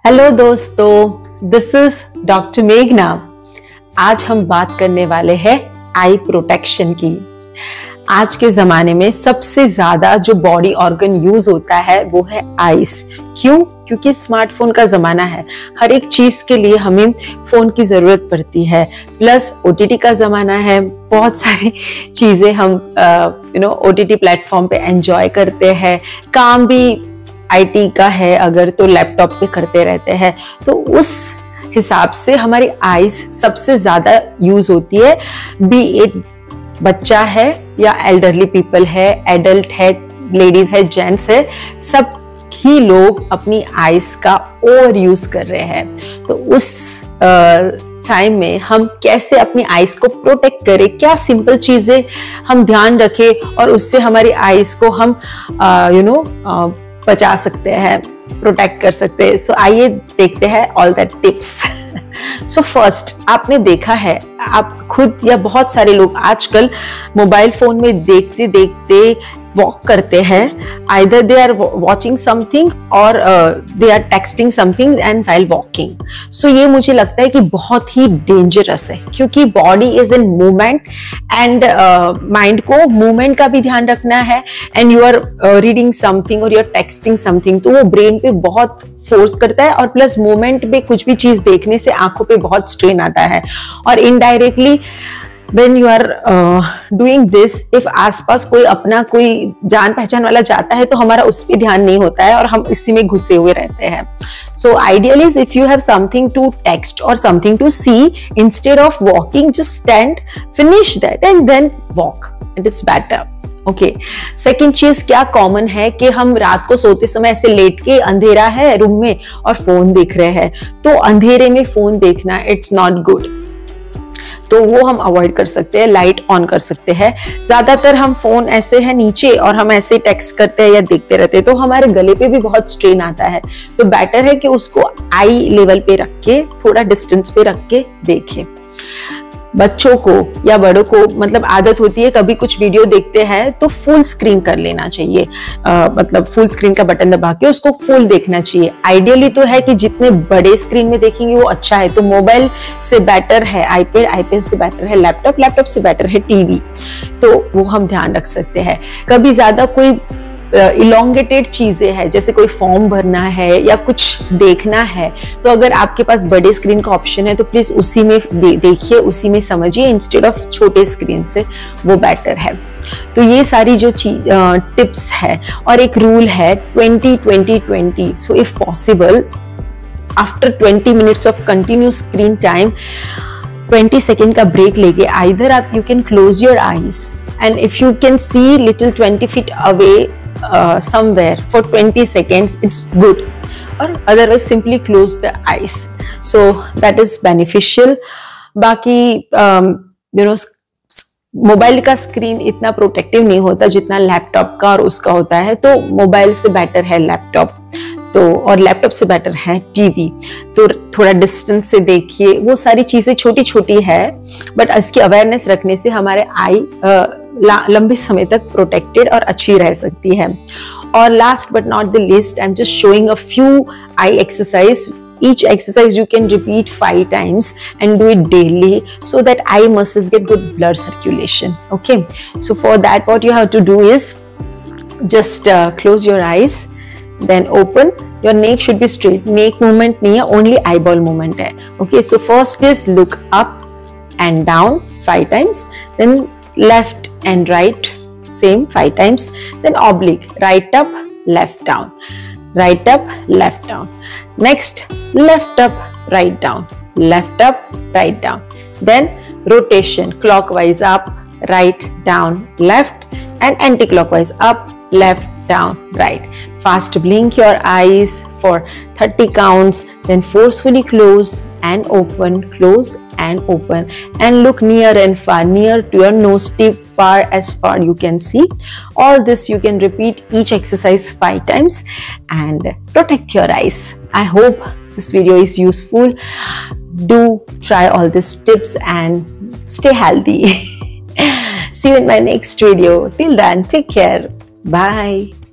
Hello दोस्तों, this is doctor मेघना। आज हम बात करने वाले हैं आई प्रोटेक्शन की। आज के जमाने में सबसे ज्यादा जो बॉडी ऑर्गन यूज होता है वो है आईज। क्यों? क्योंकि स्मार्टफोन का जमाना है, हर एक चीज के लिए हमें फोन की जरूरत पड़ती है। प्लस ओटीटी का जमाना है, बहुत सारी चीजें हम ओटीटी प्लेटफॉर्म पे एंजॉय करते हैं। काम भी आईटी का है अगर, तो लैपटॉप पे करते रहते हैं, तो उस हिसाब से हमारी आईज सबसे ज्यादा यूज होती है। बी इट बच्चा है या एल्डरली पीपल है, एडल्ट है, लेडीज है, जेंट्स है, सब ही लोग अपनी आईज का ओवर यूज कर रहे हैं। तो उस टाइम में हम कैसे अपनी आईज को प्रोटेक्ट करें, क्या सिंपल चीजें हम ध्यान रखें और उससे हमारी आईज को हम बचा सकते हैं, प्रोटेक्ट कर सकते हैं। सो आइए देखते हैं all that tips. So first, आपने देखा है, आप खुद या बहुत सारे लोग आजकल मोबाइल फोन में देखते देखते वॉक करते हैं। Either they are watching something or they are texting something and while walking. So ये मुझे लगता है कि बहुत ही डेंजरस है, क्योंकि body is in movement and mind को मूवमेंट का भी ध्यान रखना है। And you are reading something और यू आर टेक्सटिंग समथिंग, तो वो ब्रेन पे बहुत फोर्स करता है। और प्लस मूवमेंट में कुछ भी चीज देखने से आंखों पे बहुत स्ट्रेन आता है। और indirectly when you are doing this, if आसपास कोई अपना कोई जान पहचान वाला जाता है तो हमारा उस पर ध्यान नहीं होता है और हम इसी में घुसे हुए रहते हैं। So ideally is if you have something to text or something to see, instead of walking, just stand, finish that and then walk, and it's better. Okay, second चीज क्या कॉमन है कि हम रात को सोते समय ऐसे लेट के, अंधेरा है रूम में और फोन देख रहे हैं, तो अंधेरे में फोन देखना इट्स नॉट गुड। तो वो हम अवॉइड कर सकते हैं, लाइट ऑन कर सकते हैं। ज्यादातर हम फोन ऐसे है नीचे और हम ऐसे टेक्स्ट करते हैं या देखते रहते हैं, तो हमारे गले पे भी बहुत स्ट्रेन आता है। तो बेटर है कि उसको आई लेवल पे रख के, थोड़ा डिस्टेंस पे रख के देखें। बच्चों को या बड़ों को मतलब आदत होती है, कभी कुछ वीडियो देखते हैं तो फुल स्क्रीन कर लेना चाहिए। मतलब फुल स्क्रीन का बटन दबा के उसको फुल देखना चाहिए। आइडियली तो है कि जितने बड़े स्क्रीन में देखेंगे वो अच्छा है। तो मोबाइल से बेटर है आईपैड, आईपैड से बेटर है लैपटॉप, लैपटॉप से बेटर है टीवी। तो वो हम ध्यान रख सकते हैं। कभी ज्यादा कोई इलोंगेटेड चीजें हैं, जैसे कोई फॉर्म भरना है या कुछ देखना है, तो अगर आपके पास बड़े स्क्रीन का ऑप्शन है तो प्लीज उसी में देखिए, उसी में समझिए, इंस्टेड ऑफ छोटे स्क्रीन से, वो बेटर है। तो ये सारी जो टिप्स है। और एक रूल है 20-20-20। So if possible after 20 minutes of continuous screen time 20 second का ब्रेक लेके आइदर आप you can close your eyes and if you can see little 20 feet away somewhere for 20 seconds, it's good, or otherwise simply close the eyes. So that is beneficial. बाकी mobile का screen इतना protective नहीं होता जितना laptop का और उसका होता है, तो मोबाइल से बेटर है लैपटॉप, तो और लैपटॉप से बेटर है टीवी। तो थोड़ा डिस्टेंस से देखिए, वो सारी चीजें छोटी छोटी है, बट इसकी अवेयरनेस रखने से हमारे आई लंबे समय तक प्रोटेक्टेड और अच्छी रह सकती है। और last but not the least, I am just showing a few I exercise. Each exercise you can repeat 5 times and do it daily so that eye muscles get good blood circulation. Okay, so for that what you have to do is just close your eyes, then open. Your neck should be straight. Neck movement नहीं है, only eyeball movement है. Okay, so first is look up and down 5 times, then left and right same 5 times, then oblique, right up, left down, right up, left down. Next, left up, right down, left up, right down. Then rotation, clockwise up, right, down, left, and anti-clockwise up, left, down, right. Fast blink your eyes for 30 counts, then forcefully close and open, close and open, and look near and far, near to your nose tip, far as far you can see. All this you can repeat each exercise 5 times and protect your eyes. I hope this video is useful. Do try all these tips and stay healthy. See you in my next video. Till then, take care. Bye.